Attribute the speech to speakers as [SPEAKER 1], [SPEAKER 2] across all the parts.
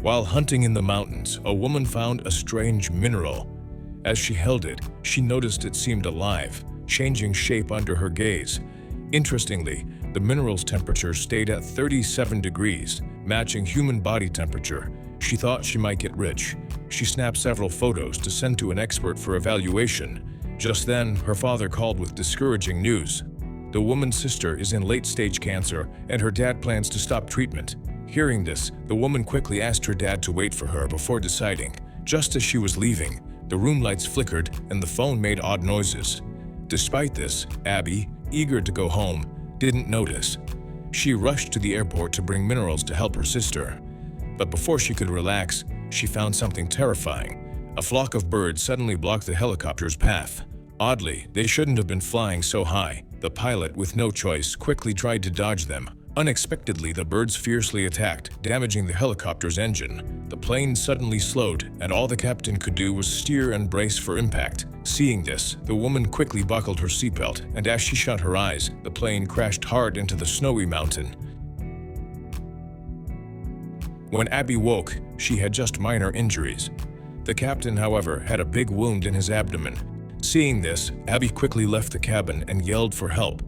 [SPEAKER 1] While hunting in the mountains, a woman found a strange mineral. As she held it, she noticed it seemed alive, changing shape under her gaze. Interestingly, the mineral's temperature stayed at 37 degrees, matching human body temperature. She thought she might get rich. She snapped several photos to send to an expert for evaluation. Just then, her father called with discouraging news. The woman's sister is in late-stage cancer, and her dad plans to stop treatment. Hearing this, the woman quickly asked her dad to wait for her before deciding. Just as she was leaving, the room lights flickered and the phone made odd noises. Despite this, Abby, eager to go home, didn't notice. She rushed to the airport to bring minerals to help her sister. But before she could relax, she found something terrifying. A flock of birds suddenly blocked the helicopter's path. Oddly, they shouldn't have been flying so high. The pilot, with no choice, quickly tried to dodge them. Unexpectedly, the birds fiercely attacked, damaging the helicopter's engine. The plane suddenly slowed, and all the captain could do was steer and brace for impact. Seeing this, the woman quickly buckled her seatbelt, and as she shut her eyes, the plane crashed hard into the snowy mountain. When Abby woke, she had just minor injuries. The captain, however, had a big wound in his abdomen. Seeing this, Abby quickly left the cabin and yelled for help.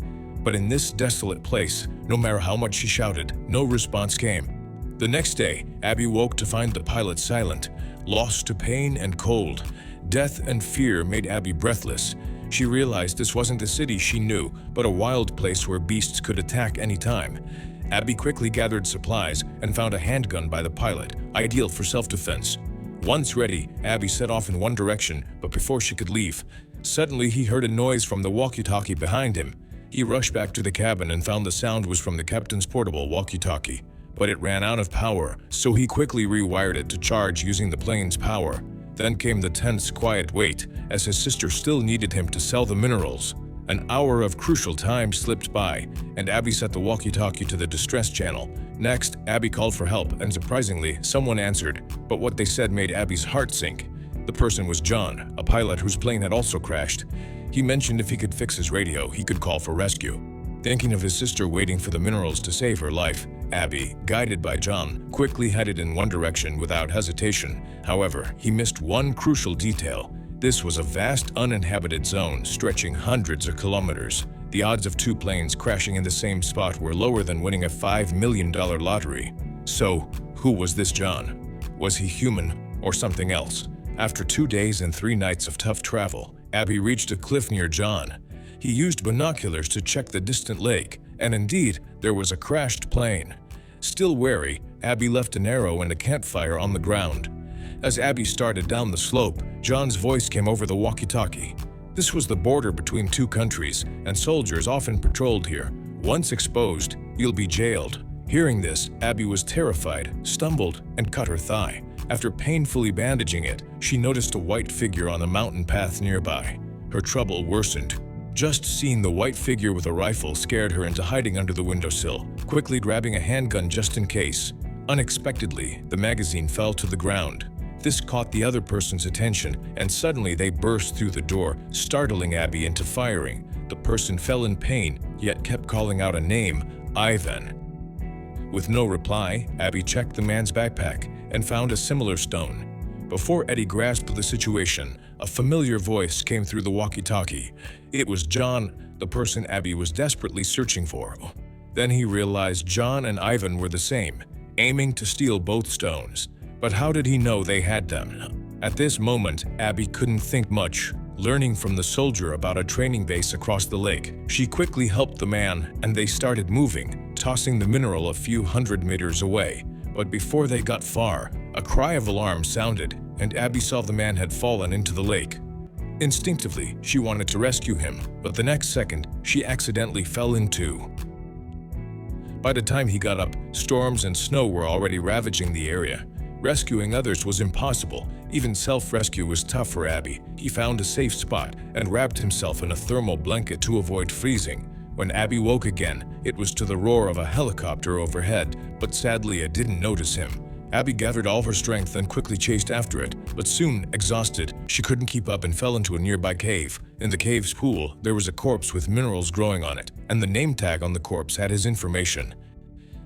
[SPEAKER 1] But in this desolate place, no matter how much she shouted, no response came. The next day, Abby woke to find the pilot silent, lost to pain and cold. Death and fear made Abby breathless. She realized this wasn't the city she knew, but a wild place where beasts could attack any time. Abby quickly gathered supplies and found a handgun by the pilot, ideal for self-defense. Once ready, Abby set off in one direction, but before she could leave, suddenly he heard a noise from the walkie-talkie behind him. He rushed back to the cabin and found the sound was from the captain's portable walkie-talkie. But it ran out of power, so he quickly rewired it to charge using the plane's power. Then came the tense, quiet wait, as his sister still needed him to sell the minerals. An hour of crucial time slipped by, and Abby set the walkie-talkie to the distress channel. Next, Abby called for help, and surprisingly, someone answered, but what they said made Abby's heart sink. The person was John, a pilot whose plane had also crashed. He mentioned if he could fix his radio, he could call for rescue. Thinking of his sister waiting for the minerals to save her life, Abby, guided by John, quickly headed in one direction without hesitation. However, he missed one crucial detail. This was a vast uninhabited zone stretching hundreds of kilometers. The odds of two planes crashing in the same spot were lower than winning a $5 million lottery. So, who was this John? Was he human or something else? After 2 days and 3 nights of tough travel, Abby reached a cliff near John. He used binoculars to check the distant lake, and indeed, there was a crashed plane. Still wary, Abby left an arrow and a campfire on the ground. As Abby started down the slope, John's voice came over the walkie-talkie. This was the border between two countries, and soldiers often patrolled here. Once exposed, you'll be jailed. Hearing this, Abby was terrified, stumbled, and cut her thigh. After painfully bandaging it, she noticed a white figure on a mountain path nearby. Her trouble worsened. Just seeing the white figure with a rifle scared her into hiding under the windowsill, quickly grabbing a handgun just in case. Unexpectedly, the magazine fell to the ground. This caught the other person's attention, and suddenly they burst through the door, startling Abby into firing. The person fell in pain, yet kept calling out a name, Ivan. With no reply, Abby checked the man's backpack and found a similar stone. Before Eddie grasped the situation, a familiar voice came through the walkie-talkie. It was John, the person Abby was desperately searching for. Then he realized John and Ivan were the same, aiming to steal both stones. But how did he know they had them? At this moment, Abby couldn't think much. Learning from the soldier about a training base across the lake, she quickly helped the man, and they started moving, tossing the mineral a few hundred meters away. But before they got far, a cry of alarm sounded, and Abby saw the man had fallen into the lake. Instinctively, she wanted to rescue him, but the next second, she accidentally fell in too. By the time he got up, storms and snow were already ravaging the area. Rescuing others was impossible. Even self-rescue was tough for Abby. He found a safe spot and wrapped himself in a thermal blanket to avoid freezing. When Abby woke again, it was to the roar of a helicopter overhead, but sadly it didn't notice him. Abby gathered all her strength and quickly chased after it, but soon, exhausted, she couldn't keep up and fell into a nearby cave. In the cave's pool, there was a corpse with minerals growing on it, and the name tag on the corpse had his information.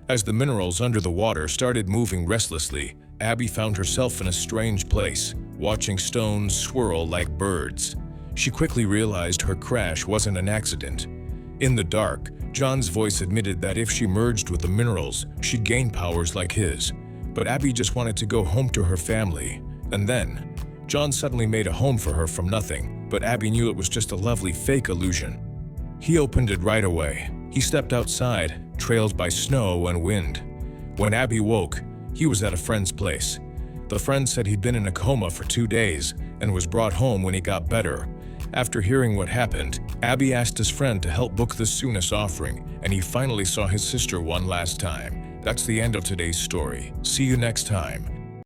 [SPEAKER 1] As the minerals under the water started moving restlessly, Abby found herself in a strange place, watching stones swirl like birds. She quickly realized her crash wasn't an accident. In the dark, John's voice admitted that if she merged with the minerals, she'd gain powers like his. But Abby just wanted to go home to her family. And then, John suddenly made a home for her from nothing, but Abby knew it was just a lovely fake illusion. He opened it right away. He stepped outside, trailed by snow and wind. When Abby woke, he was at a friend's place. The friend said he'd been in a coma for 2 days and was brought home when he got better. After hearing what happened, Abby asked his friend to help book the soonest offering, and he finally saw his sister one last time. That's the end of today's story. See you next time.